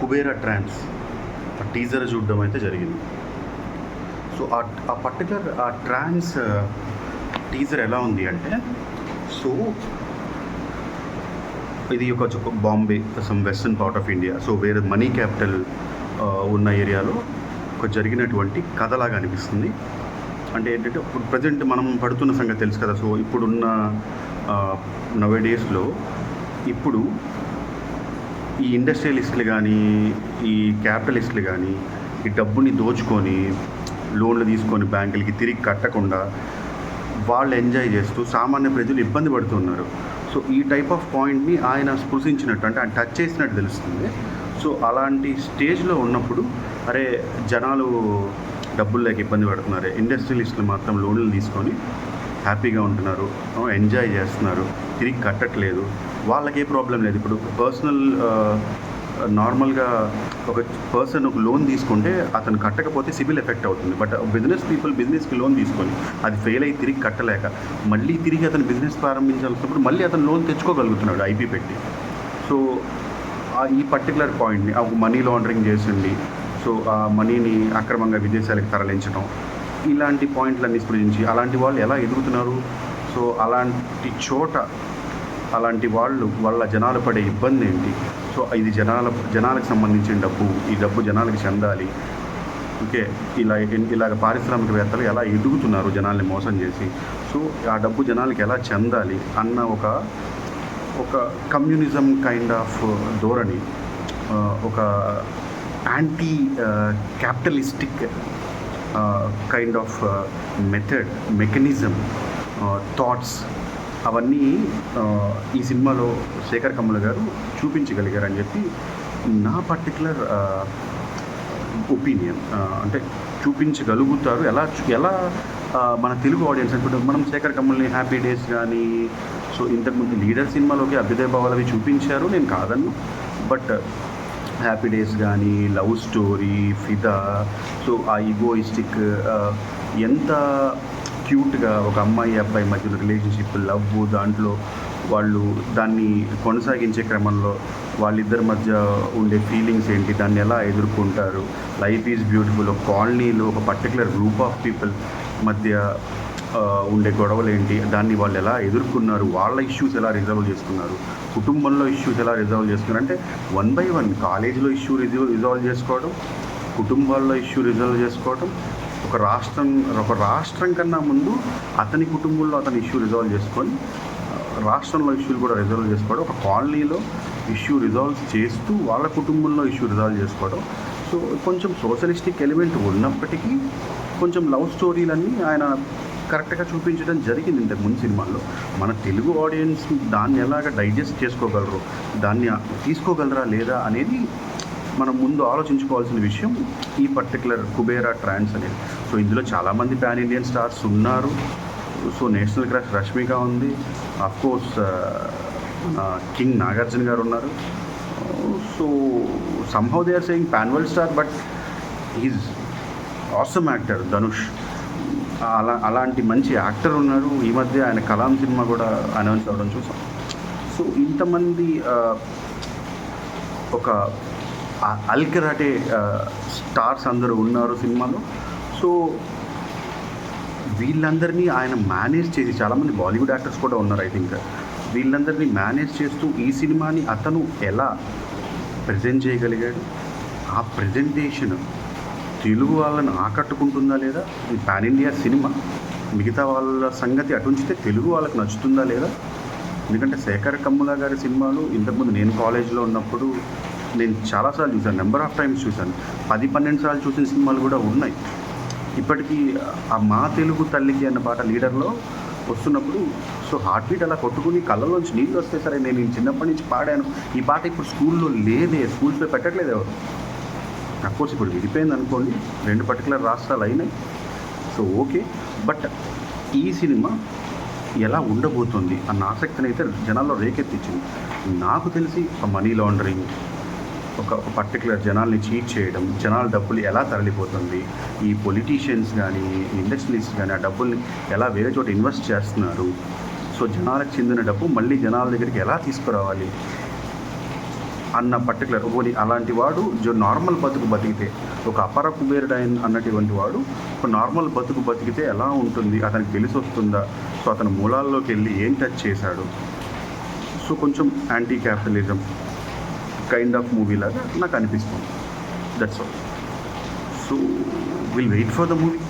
కుబేరా ట్రాన్స్ teaser చూడడం అయితే జరిగింది. సో ఆ పర్టికులర్ ఆ ట్రాన్స్ టీజర్ ఎలా ఉంది అంటే, సో ఇది ఒక Bombay, some western part of India, so వేరే మనీ క్యాపిటల్ ఉన్న ఏరియాలో ఒక జరిగినటువంటి కథలాగా అనిపిస్తుంది. అంటే ఏంటంటే ఇప్పుడు ప్రజెంట్ మనం పడుతున్న సంగతి తెలుసు కదా. సో ఇప్పుడున్న నవే డేస్లో ఇప్పుడు ఈ ఇండస్ట్రియలిస్టులు కానీ, ఈ క్యాపిటలిస్టులు కానీ ఈ డబ్బుని దోచుకొని లోన్లు తీసుకొని బ్యాంకులకి తిరిగి కట్టకుండా వాళ్ళు ఎంజాయ్ చేస్తూ సామాన్య ప్రజలు ఇబ్బంది పడుతున్నారు. సో ఈ టైప్ ఆఫ్ పాయింట్ని ఆయన స్పృశించినట్టు, అంటే ఆయన టచ్ చేసినట్టు తెలుస్తుంది. సో అలాంటి స్టేజ్లో ఉన్నప్పుడు అరే జనాలు డబ్బులు లేక ఇబ్బంది పడుతున్నారు, ఇండస్ట్రియలిస్టులు మాత్రం లోన్లు తీసుకొని హ్యాపీగా ఉంటున్నారు, ఎంజాయ్ చేస్తున్నారు, తిరిగి కట్టట్లేదు, వాళ్ళకి ఏ ప్రాబ్లం లేదు. ఇప్పుడు పర్సనల్ నార్మల్గా ఒక పర్సన్ ఒక లోన్ తీసుకుంటే అతను కట్టకపోతే సిబిల్ ఎఫెక్ట్ అవుతుంది. బట్ బిజినెస్ పీపుల్ బిజినెస్కి లోన్ తీసుకొని అది ఫెయిల్ అయ్యి తిరిగి కట్టలేక మళ్ళీ తిరిగి అతను బిజినెస్ ప్రారంభించాల్సినప్పుడు మళ్ళీ అతను లోన్ తెచ్చుకోగలుగుతున్నాడు ఐపీ పెట్టి. సో ఈ పర్టికులర్ పాయింట్ని మనీ లాండరింగ్ చేసింది, సో ఆ మనీని అక్రమంగా విదేశాలకు తరలించడం, ఇలాంటి పాయింట్లన్నీ స్పృశించి అలాంటి వాళ్ళు ఎలా ఎదుగుతున్నారు, సో అలాంటి చోట అలాంటి వాళ్ళు వాళ్ళ జనాలు పడే ఇబ్బంది ఏంటి, సో ఇది జనాలకు సంబంధించిన డబ్బు, ఈ డబ్బు జనాలకు చెందాలి, ఓకే, ఇలాగ పారిశ్రామికవేత్తలు ఎలా ఎదుగుతున్నారు జనాల్ని మోసం చేసి, సో ఆ డబ్బు జనాలకి ఎలా చెందాలి అన్న ఒక కమ్యూనిజం కైండ్ ఆఫ్ ధోరణి, ఒక anti capitalistic kind of mechanism, thoughts, అవన్నీ ఈ సినిమాలో శేఖర్ కమ్ముల గారు చూపించగలిగారని చెప్పి నా పర్టికులర్ ఒపీనియన్. అంటే చూపించగలుగుతారు ఎలా మన తెలుగు ఆడియన్స్. ఇప్పుడు మనం శేఖర్ కమ్ముల్ని హ్యాపీ డేస్ కానీ, సో ఇంతకుముందు లీడర్ సినిమాలోకి అభ్యుదయ భావాలు అవి చూపించారు, నేను కాదన్ను. బట్ హ్యాపీ డేస్ కానీ, లవ్ స్టోరీ, ఫిదా, సో ఆ ఈగోయిస్టిక్, ఎంత క్యూట్గా ఒక అమ్మాయి అబ్బాయి మధ్యలో రిలేషన్షిప్, లవ్, దాంట్లో వాళ్ళు దాన్ని కొనసాగించే క్రమంలో వాళ్ళిద్దరి మధ్య ఉండే ఫీలింగ్స్ ఏంటి, దాన్ని ఎలా ఎదుర్కొంటారు, లైఫ్ ఈజ్ బ్యూటిఫుల్, ఒక కాలనీలో ఒక పర్టికులర్ గ్రూప్ ఆఫ్ పీపుల్ మధ్య ఉండే గొడవలు ఏంటి, దాన్ని వాళ్ళు ఎలా ఎదుర్కొన్నారు, వాళ్ళ ఇష్యూస్ ఎలా రిజాల్వ్ చేసుకున్నారు, కుటుంబంలో ఇష్యూస్ ఎలా రిజాల్వ్ చేసుకున్నారు, అంటే 1 by 1 కాలేజీలో ఇష్యూ రిజాల్వ్ చేసుకోవడం, కుటుంబాల్లో ఇష్యూ రిజాల్వ్ చేసుకోవడం, ఒక రాష్ట్రం కన్నా ముందు అతని కుటుంబంలో అతని ఇష్యూ రిజాల్వ్ చేసుకొని రాష్ట్రంలో ఇష్యూలు కూడా రిజాల్వ్ చేసుకోవడం, ఒక కాలనీలో ఇష్యూ రిజాల్వ్ చేస్తూ వాళ్ళ కుటుంబంలో ఇష్యూ రిజాల్వ్ చేసుకోవడం. సో కొంచెం సోషలిస్టిక్ ఎలిమెంట్ ఉన్నప్పటికీ కొంచెం లవ్ స్టోరీలన్నీ ఆయన కరెక్ట్గా చూపించడం జరిగింది ఇంతకుముందు సినిమాల్లో. మన తెలుగు ఆడియన్స్ దాన్ని ఎలాగ డైజెస్ట్ చేసుకోగలరు, దాన్ని తీసుకోగలరా లేదా అనేది మనం ముందు ఆలోచించుకోవాల్సిన విషయం ఈ పర్టికులర్ కుబేరా ట్రాన్స్ అనేది. సో ఇందులో చాలామంది పాన్ ఇండియన్ స్టార్స్ ఉన్నారు. సో నేషనల్ క్రష్ రష్మిక ఉంది, అఫ్కోర్స్ కింగ్ నాగార్జున గారు ఉన్నారు. So somehow they are saying pan world star, but he's awesome actor Dhanush. అలాంటి మంచి యాక్టర్ ఉన్నారు. ఈ మధ్య ఆయన కలాం సినిమా కూడా అనౌన్స్ అవ్వడం చూసాం. సో ఇంతమంది ఒక అల్కరాటే స్టార్స్ అందరూ ఉన్నారు సినిమాలో. సో వీళ్ళందరినీ ఆయన మేనేజ్ చేసి, చాలామంది బాలీవుడ్ యాక్టర్స్ కూడా ఉన్నారు ఐ థింక్, వీళ్ళందరినీ మేనేజ్ చేస్తూ ఈ సినిమాని అతను ఎలా ప్రజెంట్ చేయగలిగాడు, ఆ ప్రజెంటేషన్ తెలుగు వాళ్ళని ఆకట్టుకుంటుందా లేదా, ఈ పాన్ ఇండియా సినిమా మిగతా వాళ్ళ సంగతి అటుంచితే తెలుగు వాళ్ళకి నచ్చుతుందా లేదా. ఎందుకంటే శేఖర్ కమ్ముల గారి సినిమాలు ఇంతకుముందు నేను కాలేజీలో ఉన్నప్పుడు నేను చాలాసార్లు చూశాను, నెంబర్ ఆఫ్ టైమ్స్ చూశాను, 10-12 సార్లు చూసిన సినిమాలు కూడా ఉన్నాయి. ఇప్పటికీ ఆ మా తెలుగు తల్లికి అన్న పాట లీడర్లో వస్తున్నప్పుడు సో హార్ట్ బీట్ అలా కొట్టుకుని కళ్ళలోంచి నీళ్ళు వస్తే, సరే నేను చిన్నప్పటి నుంచి పాడాను, ఈ పాట ఇప్పుడు స్కూల్లో లేదే, స్కూల్స్లో పెట్టట్లేదు ఎవరు. అఫ్కోర్స్ ఇప్పుడు విడిపోయింది అనుకోండి, 2 పర్టికులర్ రాష్ట్రాలు అయినాయి, సో ఓకే. బట్ ఈ సినిమా ఎలా ఉండబోతుంది అన్న ఆసక్తిని అయితే జనాల్లో రేకెత్తించింది. నాకు తెలిసి ఒక మనీ లాండరింగ్, ఒక పర్టికులర్ జనాల్ని చీట్ చేయడం, జనాల డబ్బులు ఎలా తరలిపోతుంది, ఈ పొలిటీషియన్స్ కానీ ఇండస్ట్రియలిస్ట్ కానీ ఆ డబ్బుల్ని ఎలా వేరే చోట ఇన్వెస్ట్ చేస్తున్నారు, సో జనాలకు చెందిన డబ్బు మళ్ళీ జనాల దగ్గరికి ఎలా తీసుకురావాలి, అన్న పర్టికులర్ పోనీ అలాంటి వాడు నార్మల్ బతుకు బతికితే, ఒక అపర కుబేరుడు అన్నటువంటి వాడు ఒక నార్మల్ బతుకు బతికితే ఎలా ఉంటుంది, అతనికి తెలిసి వస్తుందా, సో అతను మూలాల్లోకి వెళ్ళి ఏం టచ్ చేశాడు, సో కొంచెం anti capitalism kind of movie లాగా నాకు అనిపిస్తుంది. That's all. So will wait for the movie.